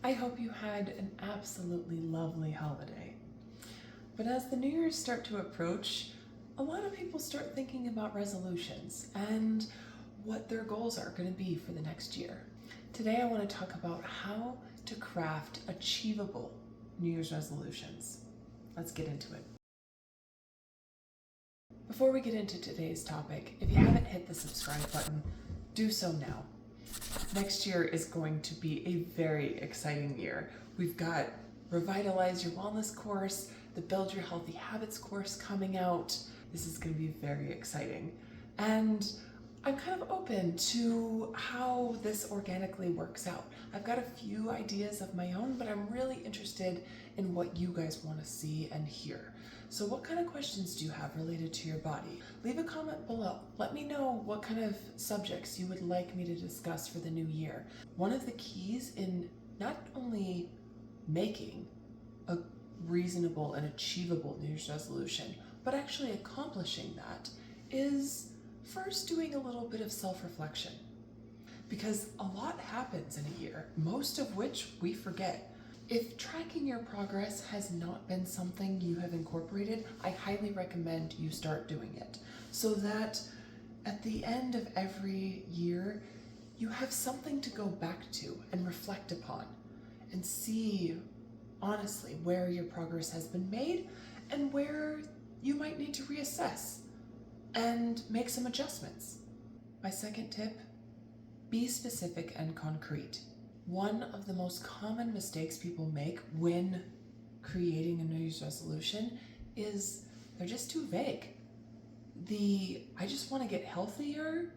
I hope you had an absolutely lovely holiday. But as the New Year's start to approach, a lot of people start thinking about resolutions and what their goals are going to be for the next year. Today I want to talk about how to craft achievable New Year's resolutions. Let's get into it. Before we get into today's topic, if you haven't hit the subscribe button, do so now. Next year is going to be a very exciting year. We've got Revitalize Your Wellness course, the Build Your Healthy Habits course coming out. This is going to be very exciting. And I'm kind of open to how this organically works out. I've got a few ideas of my own, but I'm really interested in what you guys want to see and hear. So what kind of questions do you have related to your body? Leave a comment below. Let me know what kind of subjects you would like me to discuss for the new year. One of the keys in not only making a reasonable and achievable New Year's resolution, but actually accomplishing that is first doing a little bit of self-reflection. Because a lot happens in a year, most of which we forget. If tracking your progress has not been something you have incorporated, I highly recommend you start doing it so that at the end of every year, you have something to go back to and reflect upon and see honestly where your progress has been made and where you might need to reassess and make some adjustments. My second tip, be specific and concrete. One of the most common mistakes people make when creating a New Year's resolution is they're just too vague. I just want to get healthier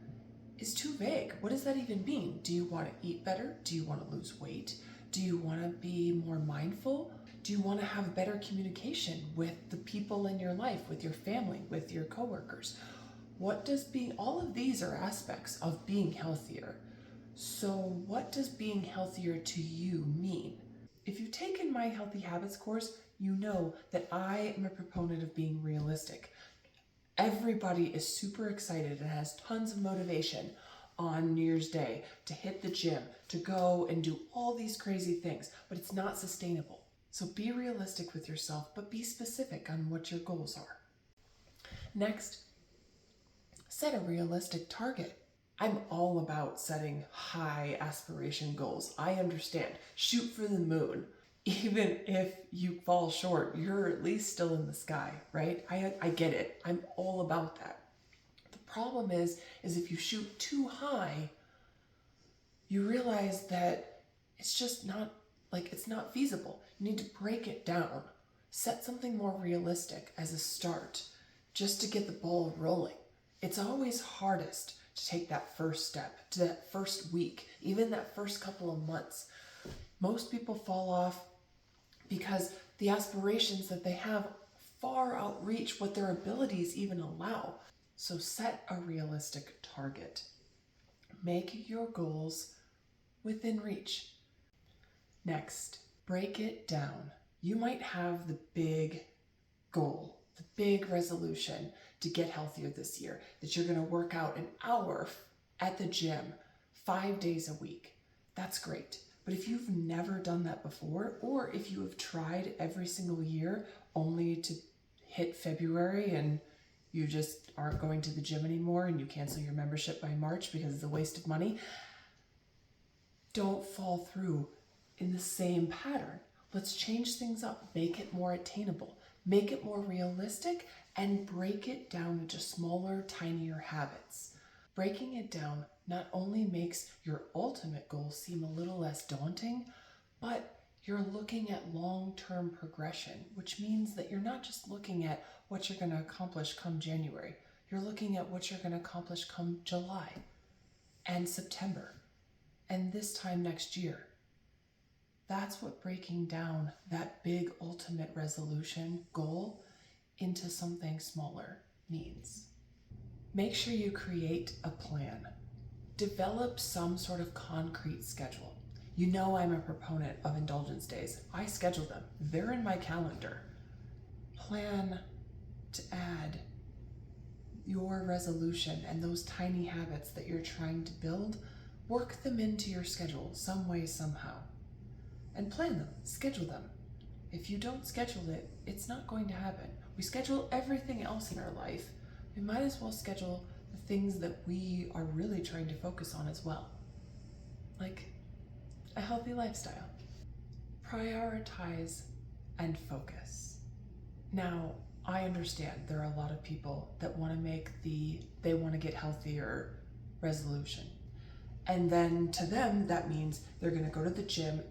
is too vague. What does that even mean? Do you want to eat better? Do you want to lose weight? Do you want to be more mindful? Do you want to have better communication with the people in your life, with your family, with your coworkers? All of these are aspects of being healthier. So what does being healthier to you mean? If you've taken my Healthy Habits course, you know that I am a proponent of being realistic. Everybody is super excited and has tons of motivation on New Year's Day to hit the gym, to go and do all these crazy things, but it's not sustainable. So be realistic with yourself, but be specific on what your goals are. Next, set a realistic target. I'm all about setting high aspiration goals. I understand. Shoot for the moon. Even if you fall short, you're at least still in the sky, right? I get it. I'm all about that. The problem is if you shoot too high, you realize that it's just not it's not feasible. You need to break it down. Set something more realistic as a start just to get the ball rolling. It's always hardest to take that first step, to that first week, even that first couple of months. Most people fall off because the aspirations that they have far outreach what their abilities even allow. So set a realistic target. Make your goals within reach. Next, break it down. You might have the big goal, the big resolution to get healthier this year, that you're going to work out an hour at the gym 5 days a week. That's great. But if you've never done that before, or if you have tried every single year only to hit February and you just aren't going to the gym anymore and you cancel your membership by March because it's a waste of money, don't fall through in the same pattern. Let's change things up, make it more attainable, make it more realistic, and break it down into smaller, tinier habits. Breaking it down not only makes your ultimate goal seem a little less daunting, but you're looking at long-term progression, which means that you're not just looking at what you're going to accomplish come January. You're looking at what you're going to accomplish come July and September and this time next year. That's what breaking down that big ultimate resolution goal into something smaller means. Make sure you create a plan. Develop some sort of concrete schedule. You know I'm a proponent of indulgence days. I schedule them. They're in my calendar. Plan to add your resolution and those tiny habits that you're trying to build. Work them into your schedule some way, somehow. and plan them, schedule them. If you don't schedule it, it's not going to happen. We schedule everything else in our life. We might as well schedule the things that we are really trying to focus on as well, like a healthy lifestyle. Prioritize and focus. Now, I understand there are a lot of people that want to make they want to get healthier resolution. And then to them, that means they're going to go to the gym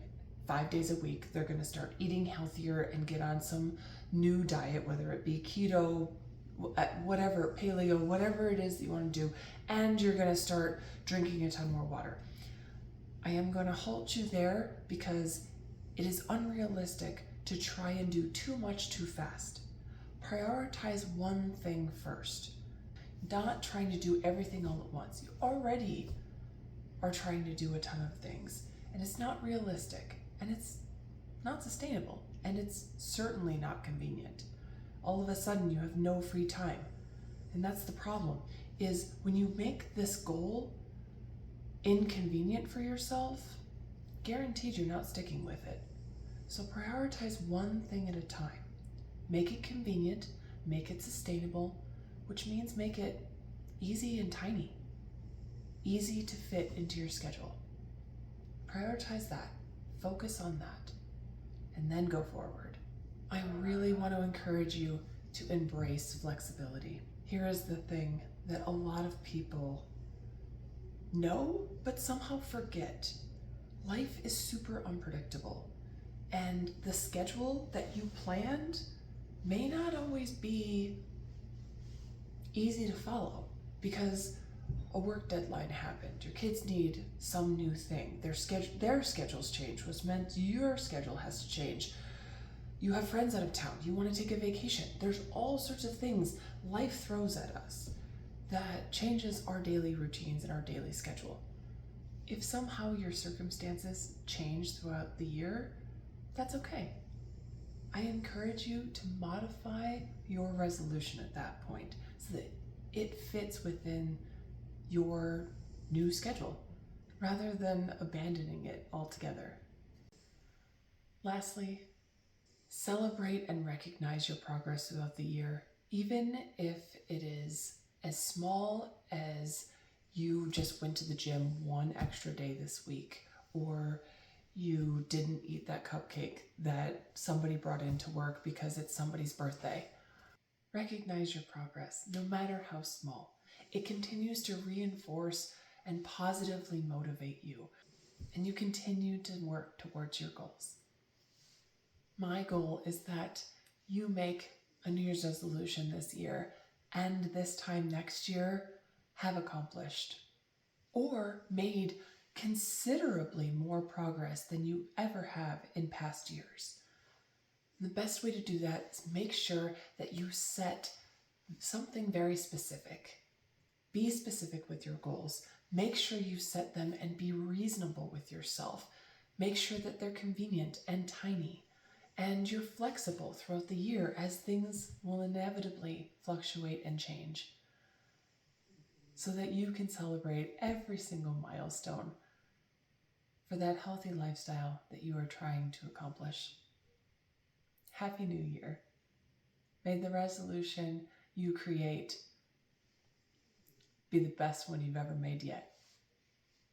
5 days a week. They're going to start eating healthier and get on some new diet, whether it be keto, whatever, paleo, whatever it is that you want to do. And you're going to start drinking a ton more water. I am going to halt you there because it is unrealistic to try and do too much too fast. Prioritize one thing first. Not trying to do everything all at once. You already are trying to do a ton of things, and it's not realistic, and it's not sustainable, and it's certainly not convenient. All of a sudden you have no free time. And that's the problem, is when you make this goal inconvenient for yourself, guaranteed you're not sticking with it. So prioritize one thing at a time. Make it convenient, make it sustainable, which means make it easy and tiny. Easy to fit into your schedule. Prioritize that, focus on that, and then go forward. I really want to encourage you to embrace flexibility. Here is the thing that a lot of people know, but somehow forget. Life is super unpredictable, and the schedule that you planned may not always be easy to follow because a work deadline happened, your kids need some new thing, their schedules change, which meant your schedule has to change. You have friends out of town, you want to take a vacation. There's all sorts of things life throws at us that changes our daily routines and our daily schedule. If somehow your circumstances change throughout the year, that's okay. I encourage you to modify your resolution at that point so that it fits within your new schedule rather than abandoning it altogether. Lastly, celebrate and recognize your progress throughout the year, even if it is as small as you just went to the gym one extra day this week, or you didn't eat that cupcake that somebody brought into work because it's somebody's birthday. Recognize your progress, no matter how small. It continues to reinforce and positively motivate you, and you continue to work towards your goals. My goal is that you make a New Year's resolution this year and this time next year have accomplished or made considerably more progress than you ever have in past years. The best way to do that is make sure that you set something very specific. Be specific with your goals. Make sure you set them and be reasonable with yourself. Make sure that they're convenient and tiny. And you're flexible throughout the year as things will inevitably fluctuate and change, so that you can celebrate every single milestone for that healthy lifestyle that you are trying to accomplish. Happy New Year. May the resolution you create be the best one you've ever made yet.